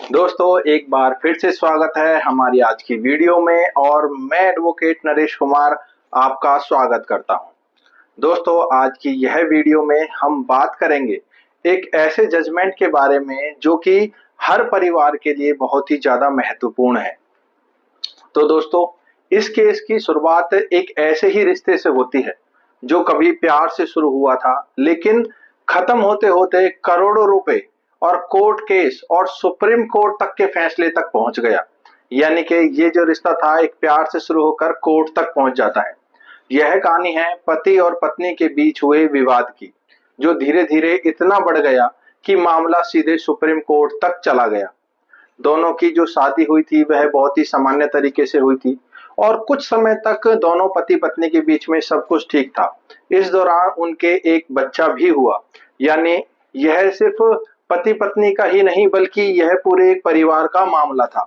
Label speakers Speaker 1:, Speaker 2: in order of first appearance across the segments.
Speaker 1: दोस्तों, एक बार फिर से स्वागत है हमारी आज की वीडियो में और मैं एडवोकेट नरेश कुमार आपका स्वागत करता हूं। दोस्तों, आज की यह वीडियो में हम बात करेंगे एक ऐसे जजमेंट के बारे में जो कि हर परिवार के लिए बहुत ही ज्यादा महत्वपूर्ण है। तो दोस्तों, इस केस की शुरुआत एक ऐसे ही रिश्ते से होती है जो कभी प्यार से शुरू हुआ था, लेकिन खत्म होते होते करोड़ों रुपए और कोर्ट केस और सुप्रीम कोर्ट तक के फैसले तक पहुंच गया। यानी कि ये जो रिश्ता था एक प्यार से शुरू होकर कोर्ट तक पहुंच जाता है। यह कहानी है पति और पत्नी के बीच हुए विवाद की, जो धीरे धीरे इतना बढ़ गया कि मामला सीधे सुप्रीम कोर्ट तक चला गया। दोनों की जो शादी हुई थी वह बहुत ही सामान्य तरीके से हुई थी और कुछ समय तक दोनों पति पत्नी के बीच में सब कुछ ठीक था। इस दौरान उनके एक बच्चा भी हुआ। यानी यह सिर्फ पति पत्नी का ही नहीं बल्कि यह पूरे एक परिवार का मामला था।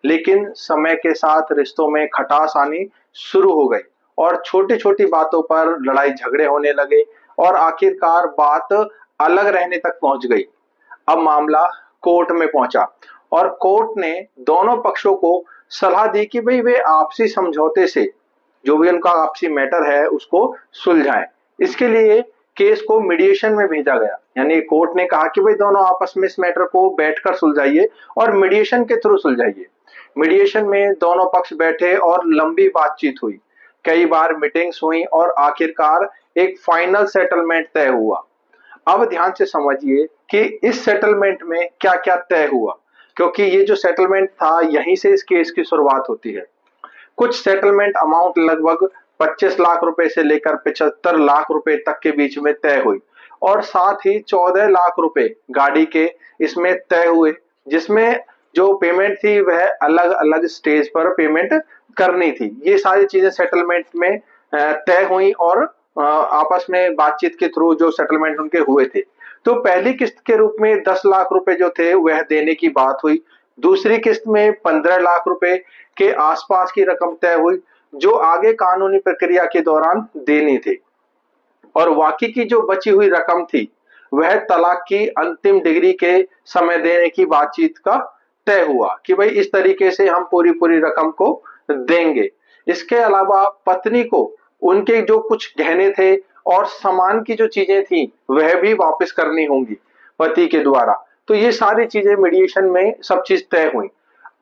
Speaker 1: लेकिन समय के साथ रिश्तों में खटास आनी शुरू हो गई और छोटी छोटी बातों पर लड़ाई झगड़े होने लगे और आखिरकार बात अलग रहने तक पहुंच गई। अब मामला कोर्ट में पहुंचा और कोर्ट ने दोनों पक्षों को सलाह दी कि भाई वे आपसी समझौते से जो भी उनका आपसी मैटर है उसको सुलझाएं। इसके लिए केस को मीडिएशन में भेजा गया। यानी कोर्ट ने कहा कि भाई दोनों आपस में इस मैटर को बैठकर सुलझाइए और मीडिएशन के थ्रू सुलझाइए। मीडिएशन में दोनों पक्ष बैठे और लंबी बातचीत हुई, कई बार मीटिंग्स हुई और आखिरकार एक फाइनल सेटलमेंट तय हुआ। अब ध्यान से समझिए कि इस सेटलमेंट में क्या क्या तय हुआ, क्योंकि ये जो सेटलमेंट था यहीं से इस केस की शुरुआत होती है। कुछ सेटलमेंट अमाउंट लगभग 25 लाख रुपए से लेकर 75 लाख रुपए तक के बीच में तय हुई और साथ ही 14 लाख रुपए गाड़ी के इसमें तय हुए, जिसमें जो पेमेंट थी वह अलग अलग स्टेज पर पेमेंट करनी थी। ये सारी चीजें सेटलमेंट में तय हुई और आपस में बातचीत के थ्रू जो सेटलमेंट उनके हुए थे। तो पहली किस्त के रूप में 10 लाख रुपए जो थे वह देने की बात हुई। दूसरी किस्त में 15 लाख रुपए के आसपास की रकम तय हुई, जो आगे कानूनी प्रक्रिया के दौरान देनी थी। और बाकी की जो बची हुई रकम थी वह तलाक की अंतिम डिग्री के समय देने की बातचीत का तय हुआ कि भाई इस तरीके से हम पूरी पूरी रकम को देंगे। इसके अलावा पत्नी को उनके जो कुछ गहने थे और सामान की जो चीजें थी वह भी वापस करनी होंगी पति के द्वारा। तो ये सारी चीजें मीडिएशन में सब चीज तय हुई।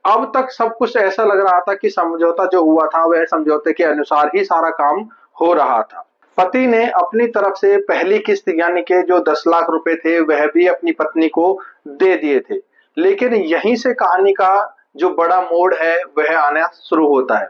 Speaker 1: अब तक सब कुछ ऐसा लग रहा था कि समझौता जो हुआ था वह समझौते के अनुसार ही सारा काम हो रहा था। पति ने अपनी तरफ से पहली किस्त यानी कि जो 10 लाख रुपए थे वह भी अपनी पत्नी को दे दिए थे। लेकिन यहीं से कहानी का जो बड़ा मोड़ है वह आना शुरू होता है।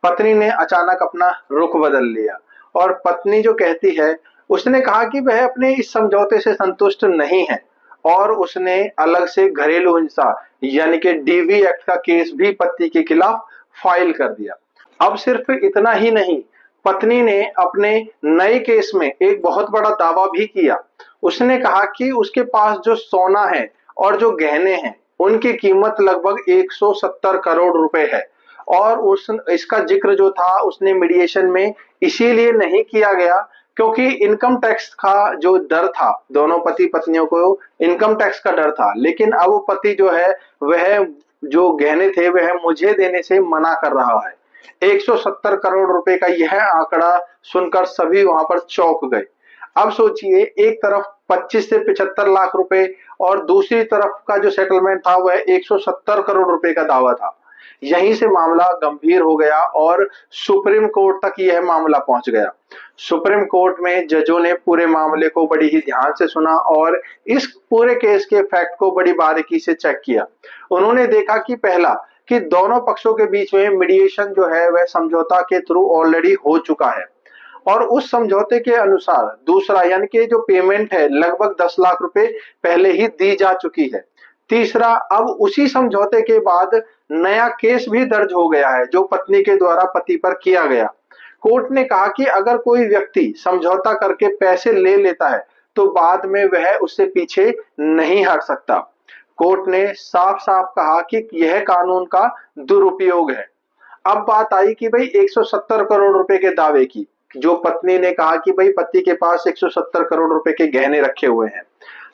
Speaker 1: पत्नी ने अचानक अपना रुख बदल लिया और पत्नी जो कहती है, उसने कहा कि वह अपने इस समझौते से संतुष्ट नहीं है और उसने अलग से घरेलू हिंसा यानी कि डीवी एक्ट का केस भी पति के खिलाफ फाइल कर दिया। अब सिर्फ इतना ही नहीं, पत्नी ने अपने नए केस में एक बहुत बड़ा दावा भी किया। उसने कहा कि उसके पास जो सोना है और जो गहने हैं उनकी कीमत लगभग 170 करोड़ रुपए है। और उस इसका जिक्र जो था उसने मीडिएशन में इसीलिए नहीं किया गया क्योंकि इनकम टैक्स का जो डर था, दोनों पति पत्नियों को इनकम टैक्स का डर था। लेकिन अब पति जो है वह जो गहने थे वह मुझे देने से मना कर रहा है। 170 करोड़ रुपए का यह आंकड़ा सुनकर सभी वहां पर चौंक गए। अब सोचिए, एक तरफ 25 से 75 लाख रुपए और दूसरी तरफ का जो सेटलमेंट था वह 170 करोड़ रुपए का दावा था। यहीं से मामला गंभीर हो गया और सुप्रीम कोर्ट तक यह मामला पहुंच गया। सुप्रीम कोर्ट में जजों ने पूरे मामले को बड़ी ही ध्यान से सुना और इस पूरे केस के फैक्ट को बड़ी बारीकी से चेक किया। उन्होंने देखा कि पहला, कि दोनों पक्षों के बीच में मीडिएशन जो है वह समझौता के थ्रू ऑलरेडी हो चुका है और उस समझौते के अनुसार दूसरा यानी कि जो पेमेंट है लगभग 10 लाख रुपए पहले ही दी जा चुकी है। तीसरा, अब उसी समझौते के बाद नया केस भी दर्ज हो गया है जो पत्नी के द्वारा पति पर किया गया। कोर्ट ने कहा कि अगर कोई व्यक्ति समझौता करके पैसे ले लेता है तो बाद में वह उससे पीछे नहीं हट सकता। कोर्ट ने साफ साफ कहा कि यह कानून का दुरुपयोग है। अब बात आई कि भाई 170 करोड़ रुपए के दावे की, जो पत्नी ने कहा कि भाई पति के पास 170 करोड़ रुपए के गहने रखे हुए हैं।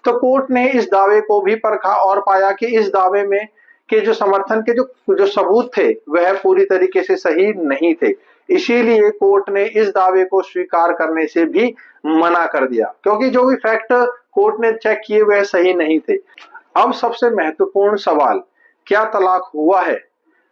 Speaker 1: तो कोर्ट ने इस दावे को भी परखा और पाया कि इस दावे में के जो समर्थन के जो सबूत थे वह पूरी तरीके से सही नहीं थे। इसीलिए कोर्ट ने इस दावे को स्वीकार करने से भी मना कर दिया, क्योंकि जो भी फैक्ट कोर्ट ने चेक किए वह सही नहीं थे। अब सबसे महत्वपूर्ण सवाल, क्या तलाक हुआ है?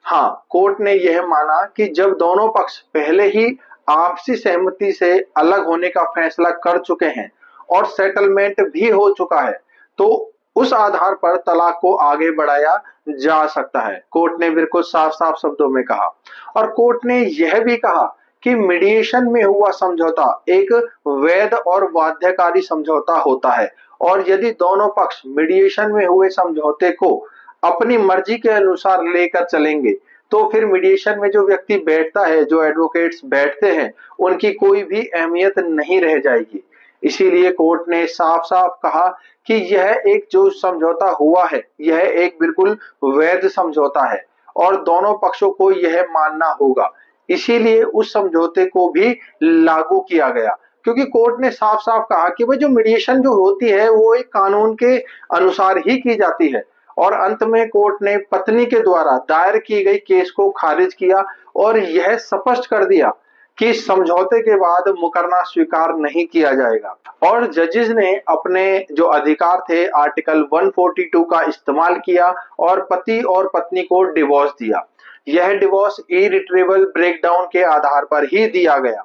Speaker 1: हाँ, कोर्ट ने यह माना कि जब दोनों पक्ष पहले ही आपसी सहमति से अलग होने का फैसला कर चुके हैं और सेटलमेंट भी हो चुका है, तो उस आधार पर तलाक को आगे बढ़ाया जा सकता है। कोर्ट ने बिल्कुल साफ-साफ शब्दों में कहा। और कोर्ट ने यह भी कहा कि मीडिएशन में हुआ समझौता एक वैध और बाध्यकारी समझौता होता है, और यदि दोनों पक्ष मीडिएशन में हुए समझौते को अपनी मर्जी के अनुसार लेकर चलेंगे, तो फिर मीडिएशन में जो व्यक्ति बैठता है, जो एडवोकेट्स बैठते हैं, उनकी कोई भी अहमियत नहीं रह जाएगी। इसीलिए कोर्ट ने साफ-साफ कहा कि यह एक जो समझौता हुआ है, यह एक बिल्कुल वैध समझौता है और दोनों पक्षों को यह मानना होगा। इसीलिए उस समझौते को भी लागू किया गया, क्योंकि कोर्ट ने साफ-साफ कहा कि भाई जो मीडिएशन जो होती है वो एक कानून के अनुसार ही की जाती है। और अंत में कोर्ट ने पत्नी के द्वारा दायर की गई केस को खारिज किया और यह स्पष्ट कर दिया कि समझौते के बाद मुकरना स्वीकार नहीं किया जाएगा। और जजेस ने अपने जो अधिकार थे आर्टिकल 142 का इस्तेमाल किया और पति और पत्नी को डिवोर्स दिया। यह डिवोर्स इरिट्रेबल ब्रेकडाउन के आधार पर ही दिया गया।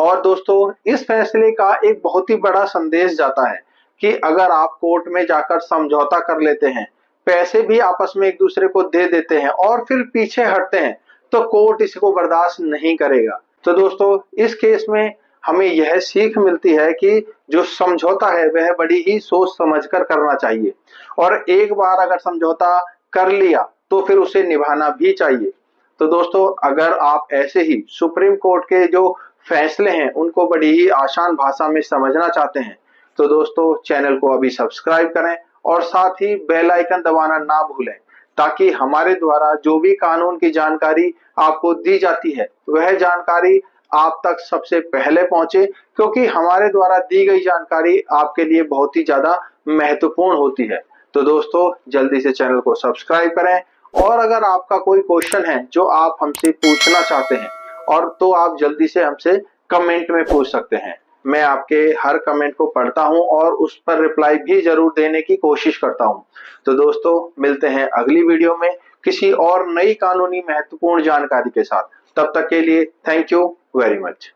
Speaker 1: और दोस्तों, इस फैसले का एक बहुत ही बड़ा संदेश जाता है कि अगर आप कोर्ट में जाकर समझौता कर लेते हैं, पैसे भी आपस में एक दूसरे को दे देते हैं और फिर पीछे हटते हैं, तो कोर्ट इसको बर्दाश्त नहीं करेगा। तो दोस्तों, इस केस में हमें यह सीख मिलती है कि जो समझौता है वह बड़ी ही सोच समझकर करना चाहिए, और एक बार अगर समझौता कर लिया तो फिर उसे निभाना भी चाहिए। तो दोस्तों, अगर आप ऐसे ही सुप्रीम कोर्ट के जो फैसले हैं उनको बड़ी ही आसान भाषा में समझना चाहते हैं, तो दोस्तों चैनल को अभी सब्सक्राइब करें और साथ ही बेल आइकन दबाना ना भूलें, ताकि हमारे द्वारा जो भी कानून की जानकारी आपको दी जाती है वह जानकारी आप तक सबसे पहले पहुंचे, क्योंकि हमारे द्वारा दी गई जानकारी आपके लिए बहुत ही ज्यादा महत्वपूर्ण होती है। तो दोस्तों, जल्दी से चैनल को सब्सक्राइब करें, और अगर आपका कोई क्वेश्चन है जो आप हमसे पूछना चाहते हैं, और तो आप जल्दी से हमसे कमेंट में पूछ सकते हैं। मैं आपके हर कमेंट को पढ़ता हूं और उस पर रिप्लाई भी जरूर देने की कोशिश करता हूं। तो दोस्तों, मिलते हैं अगली वीडियो में किसी और नई कानूनी महत्वपूर्ण जानकारी के साथ। तब तक के लिए थैंक यू वेरी मच।